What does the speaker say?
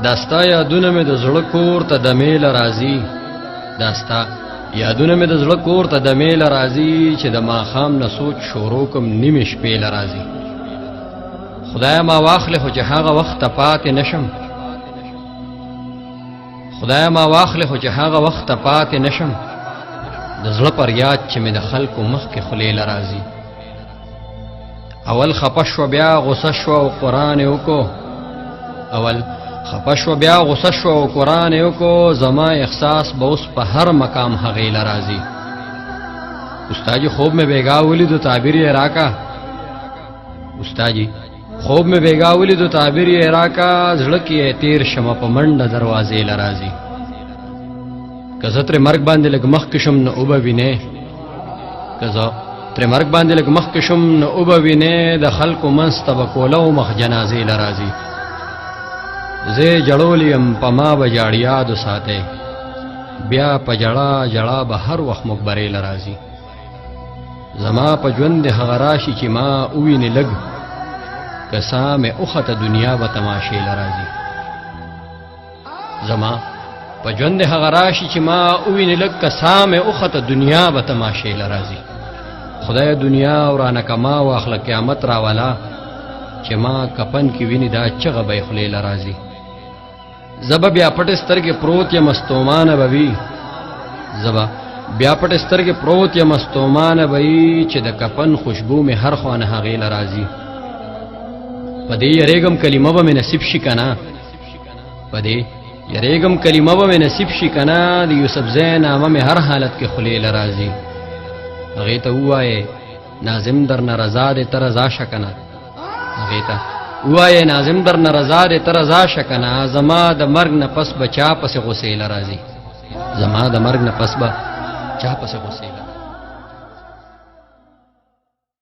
داستا یادونه مې د زړه کور ته د میل راځي داستا یادونه مې د زړه کور ته د میل راځي چې د ماښام نه سوچ شروع کوم نیمې شپې راځي خدای ما واخلې خو چې هغه وخت پاتې نشم خدای ما واخلې خو چې هغه وخت پاتې نشم د زړه پر یاد چې مې د خلکو مخ کې خولې راځي اول خپه شو بیا غصه شو او قرآن وکړو اول خپه شو بیا غصه شو او قرآن وکړو زما احساس به اوس په هر مقام هغې راځي استاد جی خوب مې بیګا ولیدو تعبیر یې راکا استاد جی خوب مې بیګا ولیدو تعبیر یې راکا زړه کې تیر شمه په منډه دروازې راځي که زه ترې مرګ باندې لږ مخکې شم نو اوبه وینې که زه ترې مرګ باندې لږ مخکې شم نو اوبه وینې د خلکو منځ ته به کوله و مخ جنازې راځي زه جړول یم په ما به جاړ یادو ساتئ بیا په جړا جړا به هر وخت مقبرې راځي زما په ژوند د هغه راشي چې ما ووینې لږ که سا مې اوخته دنیا به تماشې راځي زما په ژوند د هغه راشي چې ما ووینې لږ که سا مې اوخته دنیا به تماشې راځي خدای دنیا ورانه کما واخله قیامت راولا چې ما کفن کې ویني دا چغه به خولې راځي زبا بیا پټ سترګې پروت یم مستومانه بوي زبا بیا پټ سترګې پروت یم مستومانه بوي چې د کفن خوشبو مې هر خوانه هغې راځي په دې یریګم کلمه به مې نصیب شي کنه په دې یریګم کلمه به مې نصیب شي کنه د یوسف زی نامه مې هر حالت کې خولې راځي هغې ته ووایې ناظم در نه رضا دې ته رضا شه کنه هغې ته ووایې ناظم در نه رضا دې ته رضا شه کنه زما د مرګ نه پس به چا پسې غوسې راځي زما د مرګ نه پس به چا پسې غوسې